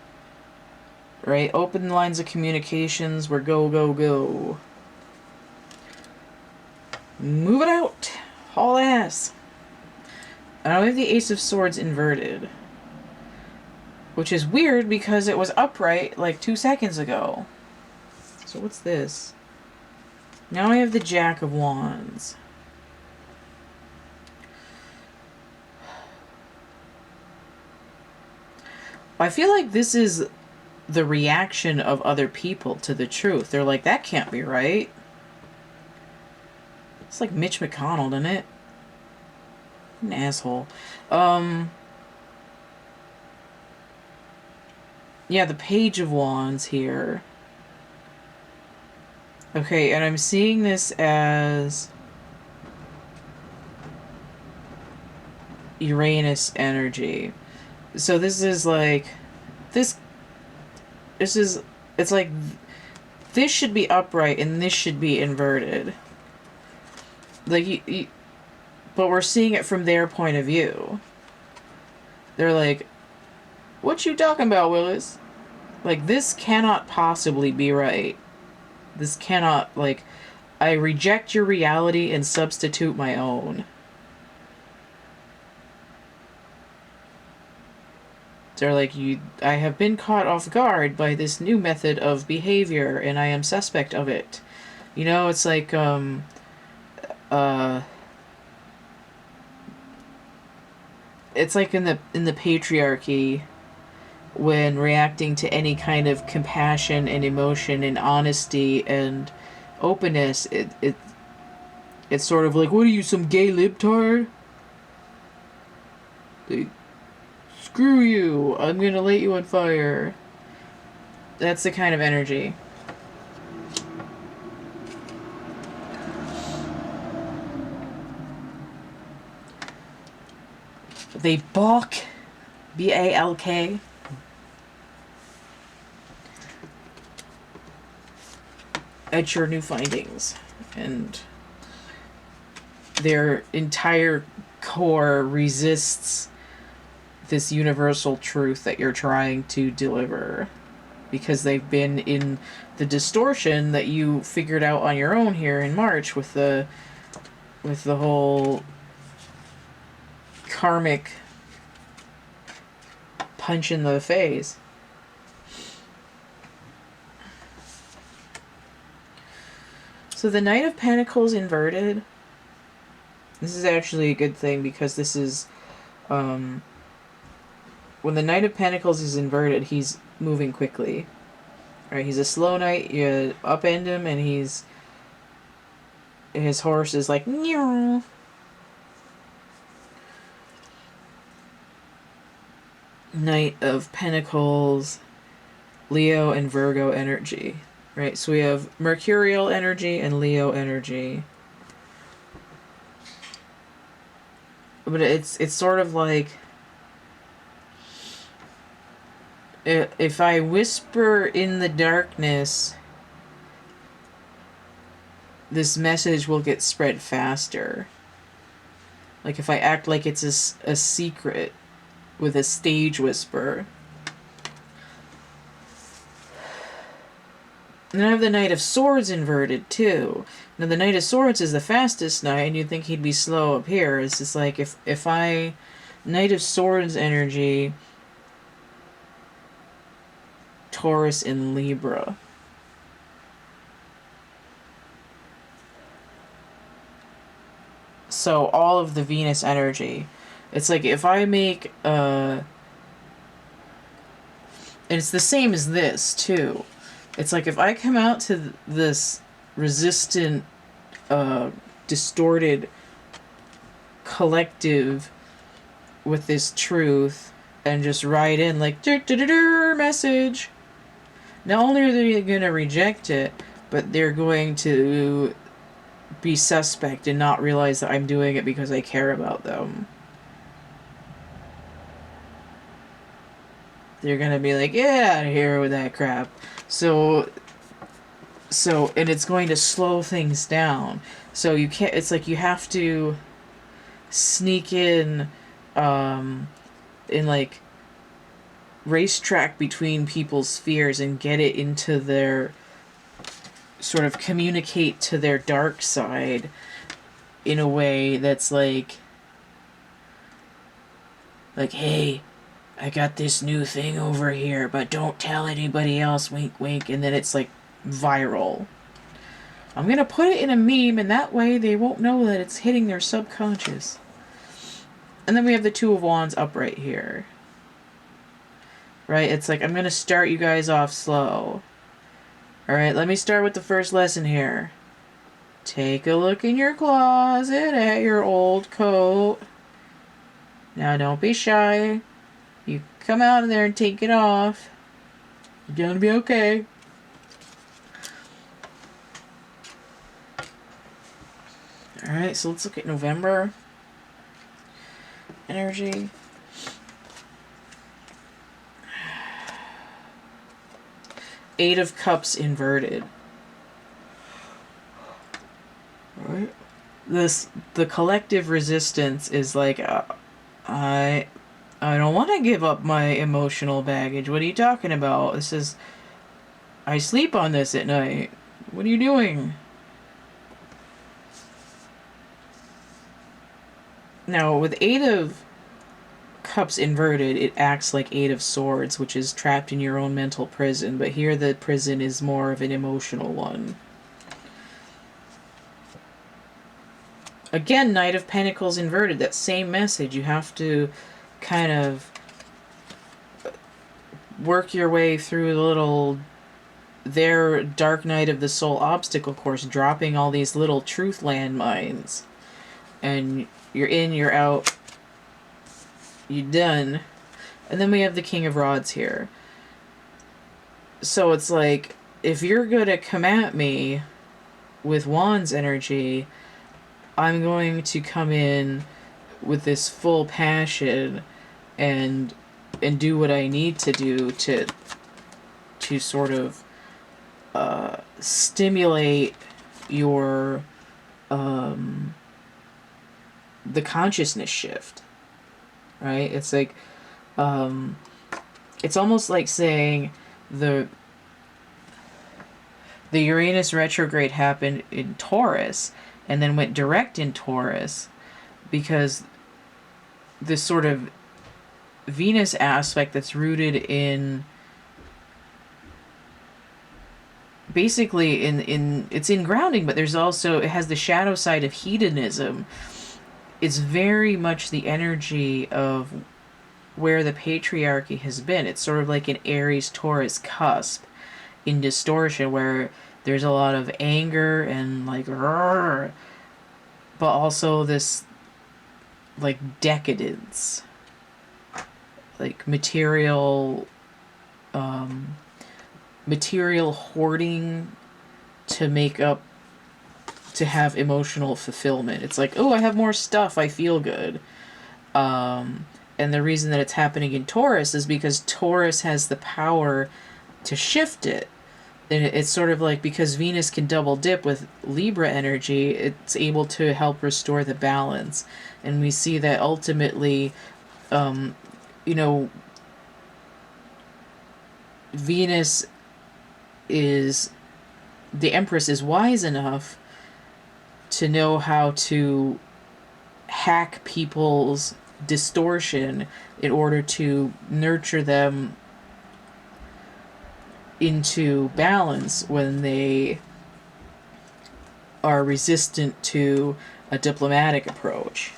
Right? Open lines of communications. We're go, go, go. Move it out. Haul ass. Now we have the Ace of Swords inverted. Which is weird because it was upright like 2 seconds ago. So what's this? Now I have the Jack of Wands. I feel like this is the reaction of other people to the truth. They're like, that can't be right. It's like Mitch McConnell, isn't it? An asshole. Yeah, the Page of Wands here. Okay, and I'm seeing this as Uranus energy. So this is like this is it's like this should be upright and this should be inverted. Like but we're seeing it from their point of view. They're like, "What you talking about, Willis? Like, this cannot possibly be right. This cannot, like, I reject your reality and substitute my own." They're like, I have been caught off guard by this new method of behavior and I am suspect of it. You know, it's like, it's like in the patriarchy, when reacting to any kind of compassion and emotion and honesty and openness, it's sort of like, what are you, some gay libtard? Screw you, I'm gonna light you on fire. That's the kind of energy. They balk, B-A-L-K. At your new findings, and their entire core resists this universal truth that you're trying to deliver, because they've been in the distortion that you figured out on your own here in March with the whole karmic punch in the face. So the Knight of Pentacles inverted. This is actually a good thing, because this is, when the Knight of Pentacles is inverted, he's moving quickly. Right? He's a slow knight. You upend him, and his horse is like, Nyew. Knight of Pentacles, Leo and Virgo energy. Right, so we have Mercurial energy and Leo energy. But it's sort of like, if I whisper in the darkness, this message will get spread faster. Like if I act like it's a secret with a stage whisper. And then I have the Knight of Swords inverted, too. Now, the Knight of Swords is the fastest knight, and you'd think he'd be slow up here. It's just like, if I... Knight of Swords energy... Taurus and Libra. So, all of the Venus energy. It's like, if I make, and it's the same as this, too. It's like, if I come out to this resistant, distorted collective with this truth and just write in like, message, not only are they going to reject it, but they're going to be suspect and not realize that I'm doing it because I care about them. They're going to be like, get out of here with that crap. So, and it's going to slow things down. So you can't, it's like you have to sneak in like racetrack between people's fears and get it into their, sort of communicate to their dark side in a way that's like, hey, I got this new thing over here, but don't tell anybody else, wink wink, and then it's like viral. I'm gonna put it in a meme, and that way they won't know that it's hitting their subconscious. And then we have the Two of Wands upright here. Right? It's like, I'm gonna start you guys off slow. Alright, let me start with the first lesson here. Take a look in your closet at your old coat. Now don't be shy. You come out of there and take it off. You're gonna be okay. Alright, so let's look at November energy. Eight of Cups inverted. Alright. The collective resistance is like, I don't want to give up my emotional baggage. What are you talking about? This is, I sleep on this at night. What are you doing? Now, with Eight of Cups inverted, it acts like Eight of Swords, which is trapped in your own mental prison. But here the prison is more of an emotional one. Again, Knight of Pentacles inverted. That same message. You have to kind of work your way through their Dark Night of the Soul obstacle course, dropping all these little truth landmines. And you're in, you're out, you're done. And then we have the King of Rods here. So it's like, if you're gonna come at me with Wands energy, I'm going to come in with this full passion and do what I need to do to sort of stimulate your the consciousness shift, right? It's like it's almost like saying the Uranus retrograde happened in Taurus and then went direct in Taurus because this sort of Venus aspect that's rooted in basically in it's in grounding, but there's also, it has the shadow side of hedonism. It's very much the energy of where the patriarchy has been. It's sort of like an Aries-Taurus cusp in distortion where there's a lot of anger and like, but also this like decadence, like material hoarding to make up, to have emotional fulfillment. It's like, oh, I have more stuff, I feel good. And the reason that it's happening in Taurus is because Taurus has the power to shift it. And it's sort of like, because Venus can double dip with Libra energy, it's able to help restore the balance. And we see that ultimately, you know, Venus is, the Empress is wise enough to know how to hack people's distortion in order to nurture them into balance when they are resistant to a diplomatic approach.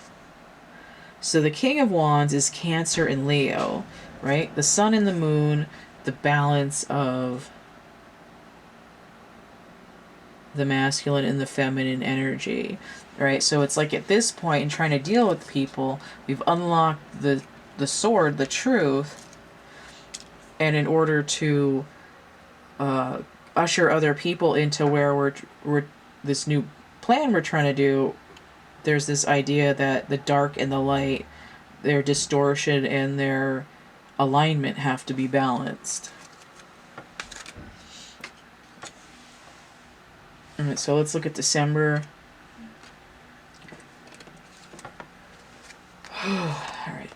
So the King of Wands is Cancer and Leo, right? The Sun and the Moon, the balance of the masculine and the feminine energy, right? So it's like at this point in trying to deal with people, we've unlocked the sword, the truth, and in order to usher other people into where we're this new plan we're trying to do, there's this idea that the dark and the light, their distortion and their alignment have to be balanced. All right, so let's look at December. All right.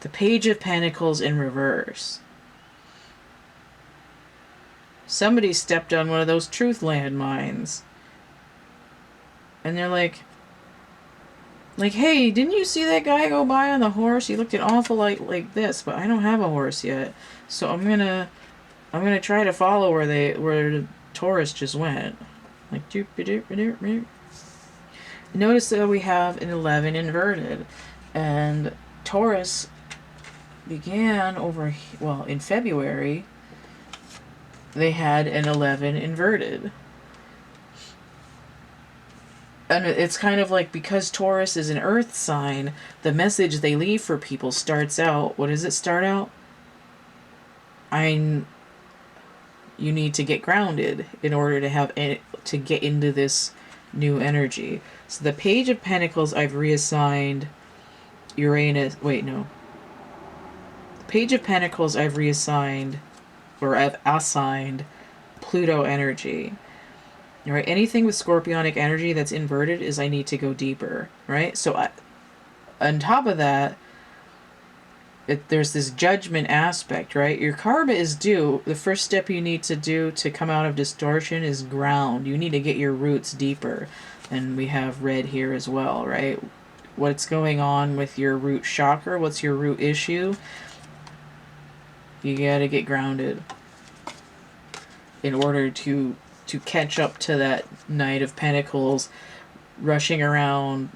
The Page of Pentacles in reverse. Somebody stepped on one of those truth landmines. And they're like, hey, didn't you see that guy go by on the horse? He looked an awful like this, but I don't have a horse yet. So I'm gonna try to follow where the Taurus just went. Like doop doop doop doop. Notice that we have an 11 inverted, and Taurus began in February. They had an 11 inverted. And it's kind of like, because Taurus is an earth sign, the message they leave for people starts out, what does it start out? You need to get grounded in order to get into this new energy. So the Page of Pentacles, I've reassigned Uranus. Wait, no. The Page of Pentacles, I've reassigned, or I've assigned Pluto energy. All right, anything with scorpionic energy that's inverted is I need to go deeper, right? So on top of that, there's this judgment aspect, right? Your karma is due. The first step you need to do to come out of distortion is ground. You need to get your roots deeper. And we have red here as well, right? What's going on with your root chakra? What's your root issue? You gotta get grounded in order to catch up to that Knight of Pentacles rushing around.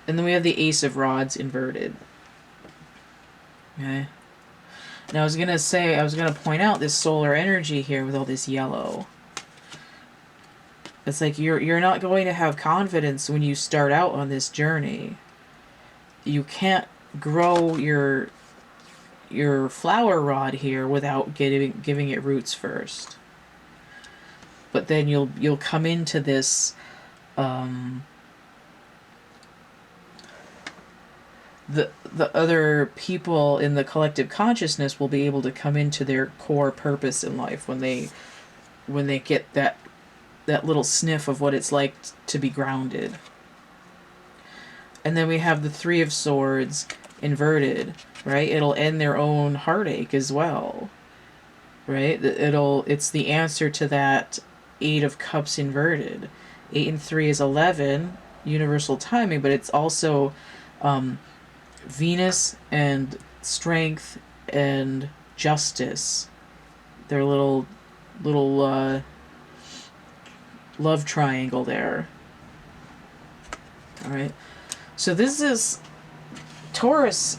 And then we have the Ace of Rods inverted. Okay. Now I was gonna point out this solar energy here with all this yellow. It's like you're not going to have confidence when you start out on this journey. You can't grow your flower rod here without giving it roots first. But then you'll come into this the other people in the collective consciousness will be able to come into their core purpose in life when they get that little sniff of what it's like to be grounded. And then we have the Three of Swords inverted, right? It'll end their own heartache as well, right? It's the answer to that Eight of Cups inverted. 8 and 3 is 11, universal timing, but it's also Venus and strength and justice. Their little love triangle there. All right. So this is Taurus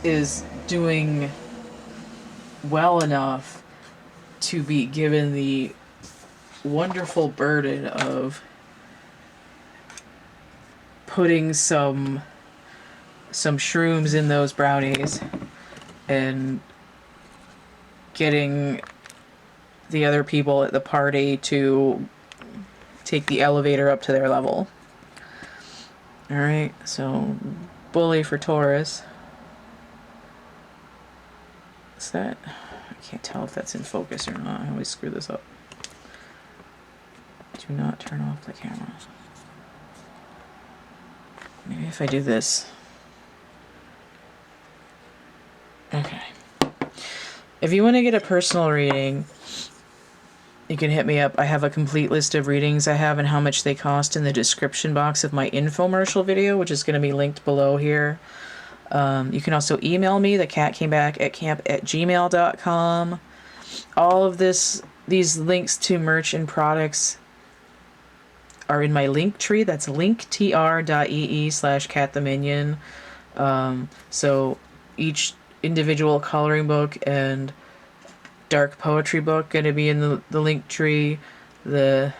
is doing well enough to be given the wonderful burden of putting some shrooms in those brownies and getting the other people at the party to take the elevator up to their level. All right, so bully for Taurus. Is that? I can't tell if that's in focus or not. I always screw this up. Do not turn off the camera. Maybe if I do this. Okay. If you want to get a personal reading, you can hit me up. I have a complete list of readings I have and how much they cost in the description box of my infomercial video, which is going to be linked below here. You can also email me, thecatcamebackatcamp@gmail.com. All of these links to merch and products are in my link tree. That's linktr.ee/CATtheMinion. So each individual coloring book and dark poetry book going to be in the link tree. The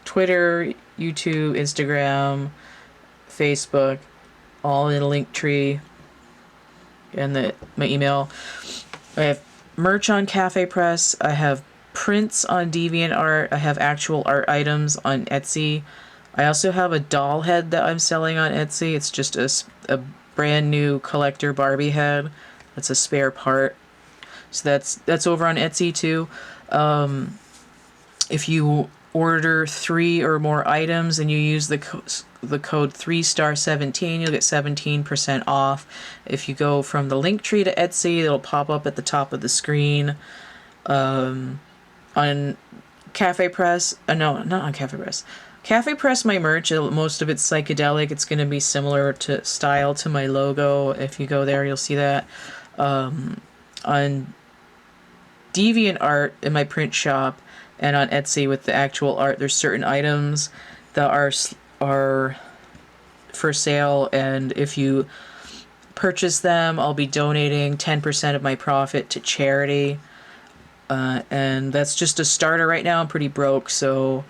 Twitter, YouTube, Instagram, Facebook, all in a link tree. And my email. I have merch on Cafe Press. I have prints on DeviantArt. I have actual art items on Etsy. I also have a doll head that I'm selling on Etsy. It's just a brand new collector Barbie head. That's a spare part. So that's over on Etsy too. If you order 3 or more items and you use the code 3star17, you'll get 17% off. If you go from the link tree to Etsy, it'll pop up at the top of the screen. On Cafe Press, no, not on Cafe Press. Cafe Press, my merch, most of it's psychedelic. It's going to be similar to style to my logo. If you go there, you'll see that. On DeviantArt in my print shop and on Etsy with the actual art, there's certain items that are for sale, and if you purchase them, I'll be donating 10% of my profit to charity. And that's just a starter right now. I'm pretty broke, so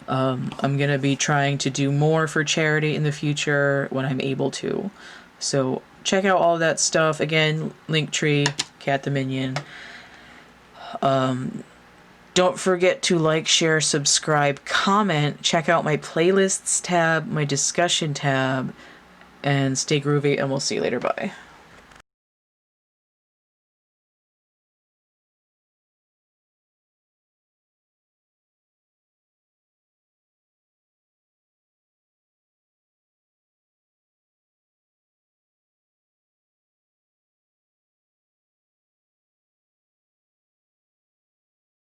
I'm going to be trying to do more for charity in the future when I'm able to. So check out all that stuff. Again, Linktree, CATtheMinion. Don't forget to like, share, subscribe, comment. Check out my playlists tab, my discussion tab, and stay groovy, and we'll see you later. Bye.